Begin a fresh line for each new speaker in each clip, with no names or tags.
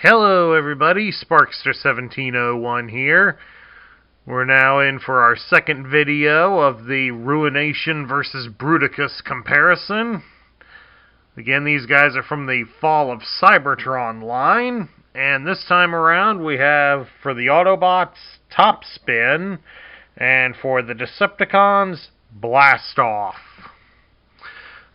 Hello everybody, Sparkster1701 here. We're now in for our second video of the Ruination versus Bruticus comparison. Again, these guys are from the Fall of Cybertron line. And this time around we have, for the Autobots, Topspin, and for the Decepticons, Blast Off.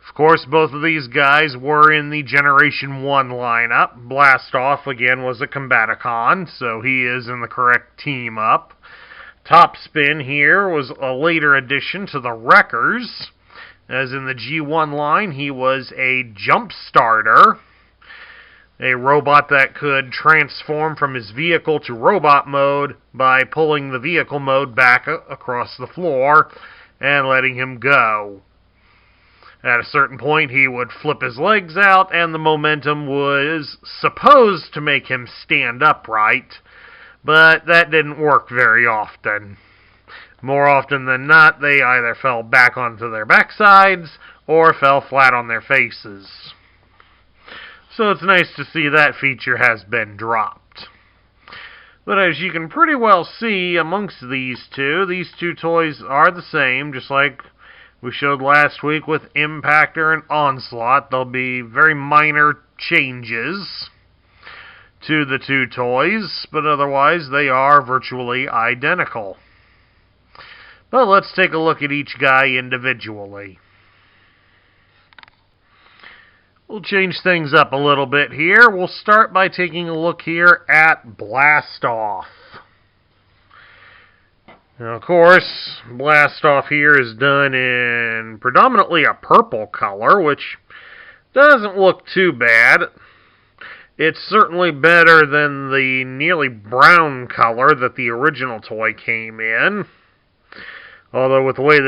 Of course, both of these guys were in the Generation 1 lineup. Blast Off, again, was a Combaticon, so he is in the correct team up. Topspin here was a later addition to the Wreckers. As in the G1 line, he was a Jump Starter, a robot that could transform from his vehicle to robot mode by pulling the vehicle mode back across the floor and letting him go. At a certain point, he would flip his legs out, and the momentum was supposed to make him stand upright, but that didn't work very often. More often than not, they either fell back onto their backsides or fell flat on their faces. So it's nice to see that feature has been dropped. But as you can pretty well see amongst these two toys are the same, just like we showed last week with Impactor and Onslaught. There'll be very minor changes to the two toys, but otherwise they are virtually identical. But let's take a look at each guy individually. We'll change things up a little bit here. We'll start by taking a look here at Blast Off. Now, of course, Blast Off here is done in predominantly a purple color, which doesn't look too bad. It's certainly better than the nearly brown color that the original toy came in. Although with the way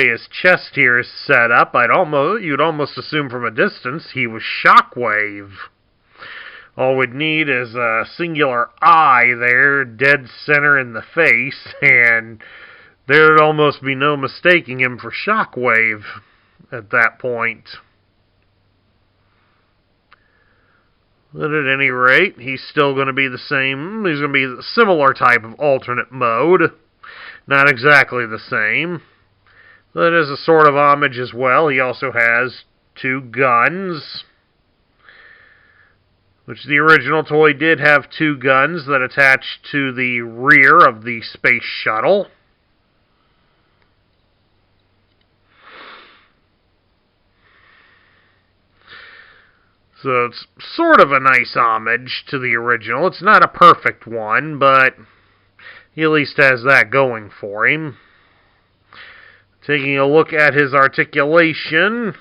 his chest here is set up, you'd almost assume from a distance he was Shockwave. All we'd need is a singular eye there, dead center in the face, and there'd almost be no mistaking him for Shockwave at that point. But at any rate, he's still going to be the same. He's going to be a similar type of alternate mode. Not exactly the same. But as a sort of homage as well, he also has two guns, which the original toy did have two guns that attached to the rear of the space shuttle. So it's sort of a nice homage to the original. It's not a perfect one, but he at least has that going for him. Taking a look at his articulation,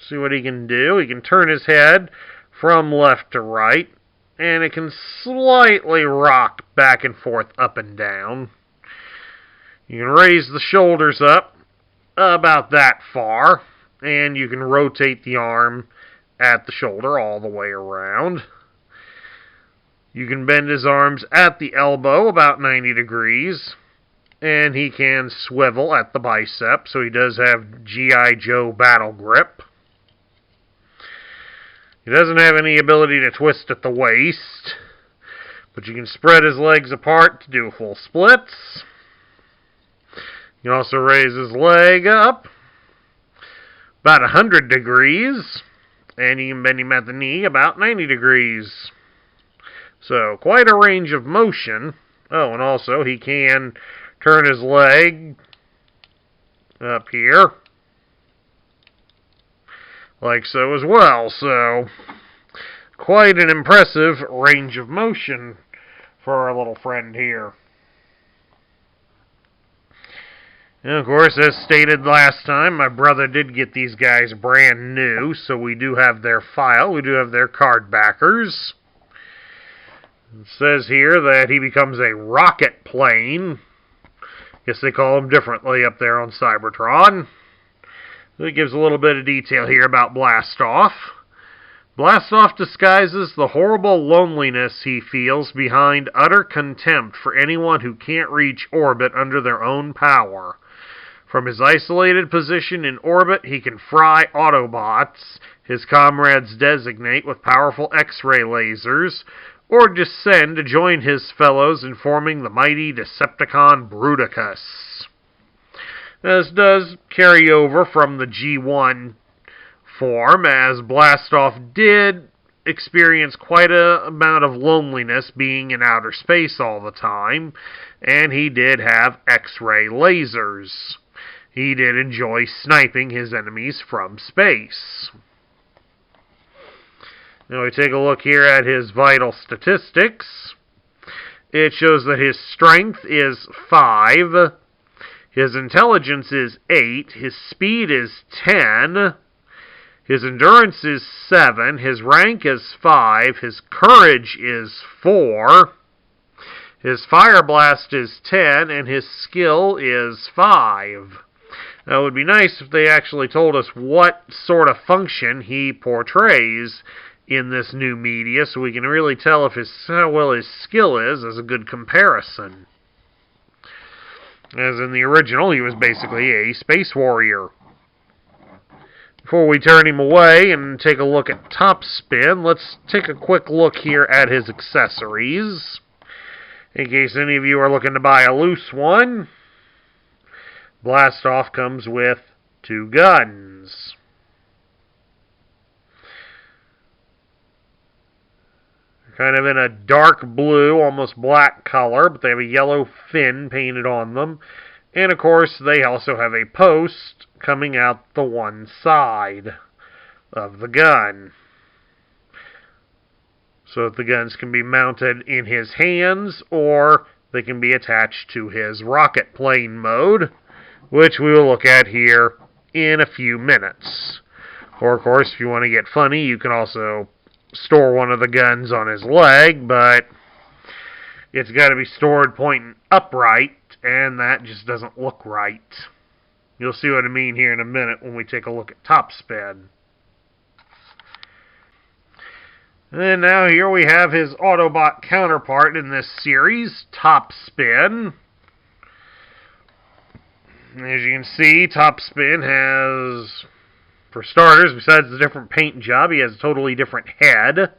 see what he can do. He can turn his head from left to right, and it can slightly rock back and forth, up and down. You can raise the shoulders up about that far, and you can rotate the arm at the shoulder all the way around. You can bend his arms at the elbow about 90 degrees, and he can swivel at the bicep, so he does have G.I. Joe battle grip. He doesn't have any ability to twist at the waist, but you can spread his legs apart to do full splits. You can also raise his leg up about 100 degrees, and you can bend him at the knee about 90 degrees. So, quite a range of motion. Oh, and also he can turn his leg up here, like so as well. So, quite an impressive range of motion for our little friend here. And of course, as stated last time, my brother did get these guys brand new, so we do have their file, we do have their card backers. It says here that he becomes a rocket plane. Guess they call them differently up there on Cybertron. It gives a little bit of detail here about Blast Off. Blast Off disguises the horrible loneliness he feels behind utter contempt for anyone who can't reach orbit under their own power. From his isolated position in orbit, he can fry Autobots his comrades designate with powerful X-ray lasers, or descend to join his fellows in forming the mighty Decepticon Bruticus. This does carry over from the G1 form, as Blast Off did experience quite a amount of loneliness being in outer space all the time, and he did have X-ray lasers. He did enjoy sniping his enemies from space. Now we take a look here at his vital statistics. It shows that his strength is 5, his intelligence is 8, his speed is 10, his endurance is 7, his rank is 5, his courage is 4, his fire blast is 10, and his skill is 5. Now, it would be nice if they actually told us what sort of function he portrays in this new media, so we can really tell if how well his skill is as a good comparison. As in the original, he was basically a space warrior. Before we turn him away and take a look at Topspin, let's take a quick look here at his accessories, in case any of you are looking to buy a loose one. Blast Off comes with 2 guns. They're kind of in a dark blue, almost black color, but they have a yellow fin painted on them. And of course, they also have a post coming out the one side of the gun, so that the guns can be mounted in his hands, or they can be attached to his rocket plane mode, which we will look at here in a few minutes. Or, of course, if you want to get funny, you can also store one of the guns on his leg, but it's got to be stored pointing upright, and that just doesn't look right. You'll see what I mean here in a minute when we take a look at Topspin. And now here we have his Autobot counterpart in this series, Topspin. As you can see, Topspin has, for starters, besides the different paint job, he has a totally different head,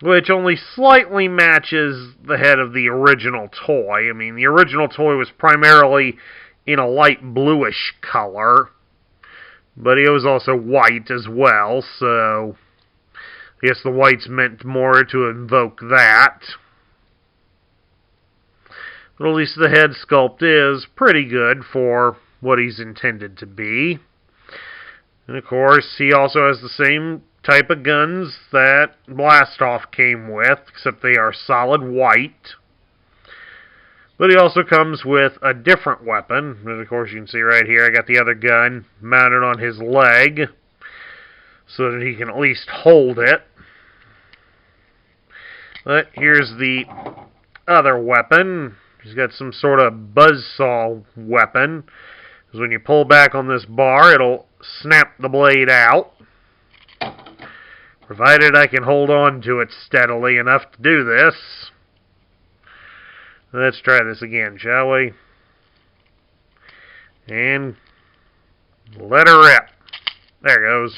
which only slightly matches the head of the original toy. I mean, the original toy was primarily in a light bluish color, but it was also white as well, so I guess the white's meant more to invoke that. But at least the head sculpt is pretty good for what he's intended to be. And of course, he also has the same type of guns that Blast Off came with, except they are solid white. But he also comes with a different weapon. And of course, you can see right here, I got the other gun mounted on his leg, so that he can at least hold it. But here's the other weapon. He's got some sort of buzzsaw weapon. Because when you pull back on this bar, it'll snap the blade out. Provided I can hold on to it steadily enough to do this. Let's try this again, shall we? And let her rip. There it goes.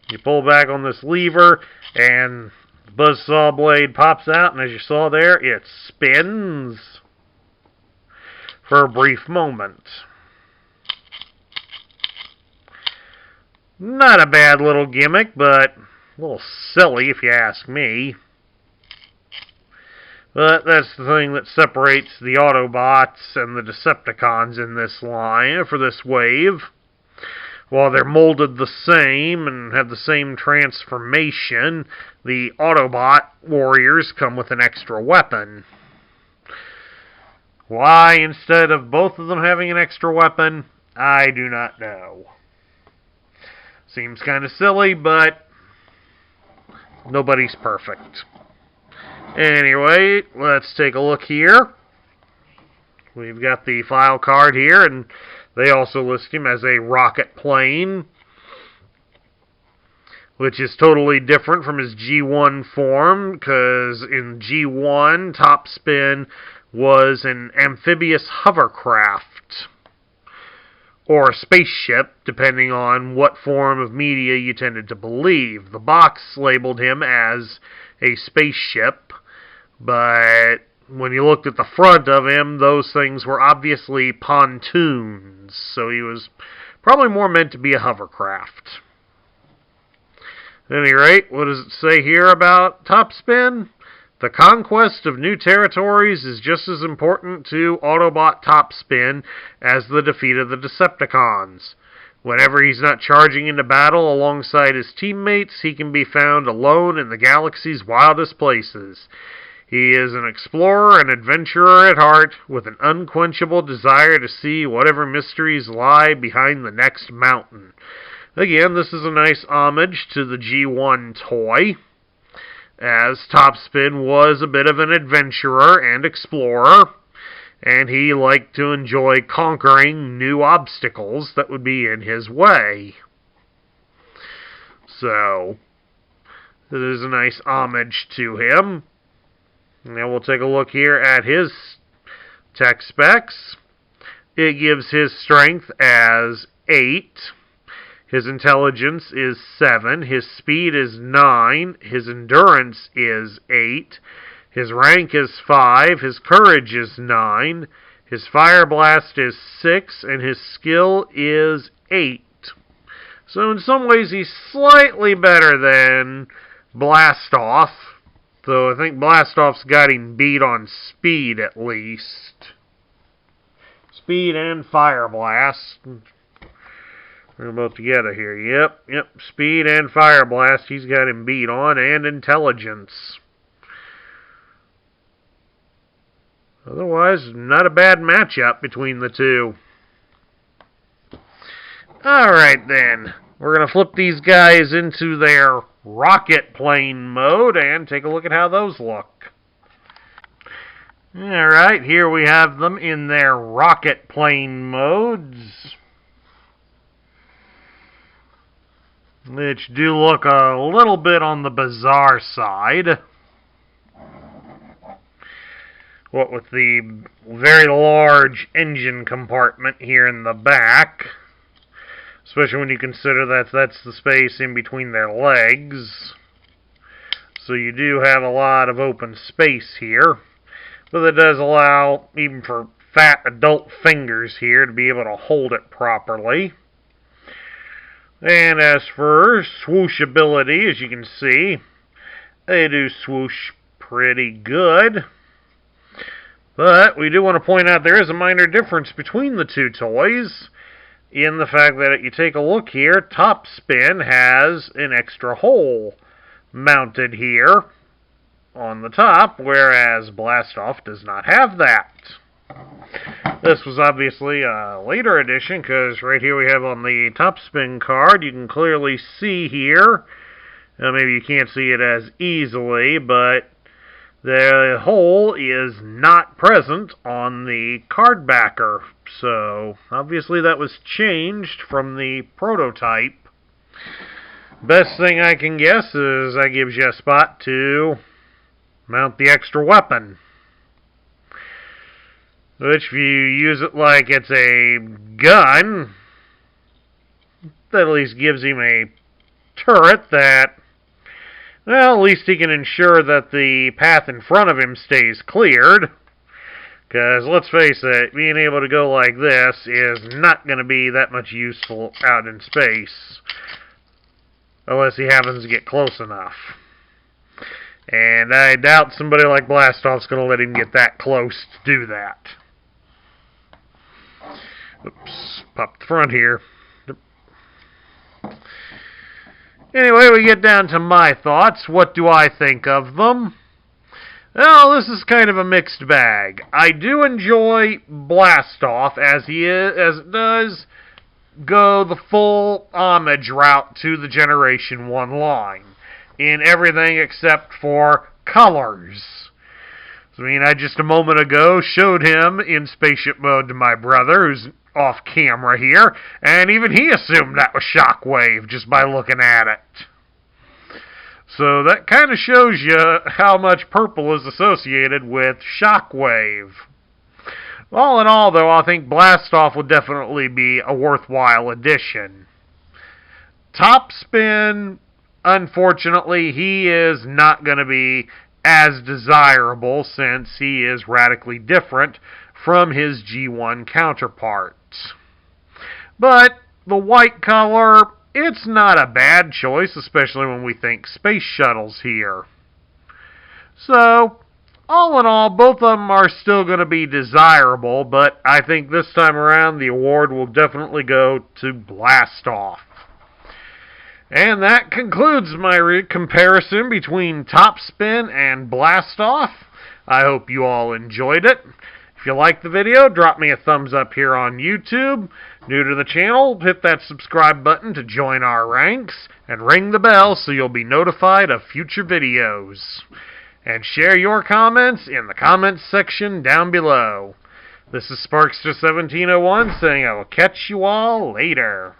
You pull back on this lever, and the buzzsaw blade pops out, and as you saw there, it spins for a brief moment. Not a bad little gimmick, but a little silly if you ask me. But that's the thing that separates the Autobots and the Decepticons in this line for this wave. While they're molded the same and have the same transformation, the Autobot warriors come with an extra weapon. Why, instead of both of them having an extra weapon, I do not know. Seems kind of silly, but nobody's perfect. Anyway, let's take a look here. We've got the file card here, and they also list him as a rocket plane, which is totally different from his G1 form, because in G1, Topspin was an amphibious hovercraft, or a spaceship, depending on what form of media you tended to believe. The box labeled him as a spaceship, but when you looked at the front of him, those things were obviously pontoons, so he was probably more meant to be a hovercraft. At any rate, what does it say here about Topspin? The conquest of new territories is just as important to Autobot Topspin as the defeat of the Decepticons. Whenever he's not charging into battle alongside his teammates, he can be found alone in the galaxy's wildest places. He is an explorer and adventurer at heart, with an unquenchable desire to see whatever mysteries lie behind the next mountain. Again, this is a nice homage to the G1 toy, as Topspin was a bit of an adventurer and explorer, and he liked to enjoy conquering new obstacles that would be in his way. So, it is a nice homage to him. Now we'll take a look here at his tech specs. It gives his strength as 8. His intelligence is 7. His speed is 9. His endurance is 8. His rank is 5. His courage is 9. His fire blast is 6. And his skill is 8. So in some ways he's slightly better than Blast Off. Though I think Blast Off's got him beat on speed at least. Speed and fire blast. We're about together here. Yep. Speed and fire blast he's got him beat on, and intelligence. Otherwise, not a bad matchup between the two. Alright then. We're going to flip these guys into their rocket plane mode and take a look at how those look. Alright, here we have them in their rocket plane modes, which do look a little bit on the bizarre side. What with the very large engine compartment here in the back. Especially when you consider that that's the space in between their legs. So you do have a lot of open space here. But it does allow, even for fat adult fingers here, to be able to hold it properly. And as for swooshability, as you can see, they do swoosh pretty good. But we do want to point out there is a minor difference between the two toys, in the fact that if you take a look here, Topspin has an extra hole mounted here on the top, whereas Blast Off does not have that. This was obviously a later addition, because right here we have on the Topspin card, you can clearly see here, maybe you can't see it as easily, but the hole is not present on the card backer. So, obviously that was changed from the prototype. Best thing I can guess is that gives you a spot to mount the extra weapon. Which, if you use it like it's a gun, that at least gives him a turret that, well, at least he can ensure that the path in front of him stays cleared. Because, let's face it, being able to go like this is not going to be that much useful out in space. Unless he happens to get close enough. And I doubt somebody like Blastoff's going to let him get that close to do that. Oops, popped the front here. Anyway, we get down to my thoughts. What do I think of them? Well, this is kind of a mixed bag. I do enjoy Blast Off as it does go the full homage route to the Generation 1 line in everything except for colors. I mean, I just a moment ago showed him in spaceship mode to my brother, who's off camera here, and even he assumed that was Shockwave just by looking at it. So that kind of shows you how much purple is associated with Shockwave. All in all, though, I think Blast Off will definitely be a worthwhile addition. Topspin, unfortunately, he is not going to be as desirable since he is radically different from his G1 counterpart. But the white color, it's not a bad choice, especially when we think space shuttles here. So, all in all, both of them are still going to be desirable, but I think this time around the award will definitely go to Blast Off. And that concludes my comparison between Topspin and Blast Off. I hope you all enjoyed it. If you liked the video, drop me a thumbs up here on YouTube. New to the channel, hit that subscribe button to join our ranks, and ring the bell so you'll be notified of future videos. And share your comments in the comments section down below. This is Sparkster1701 saying I will catch you all later.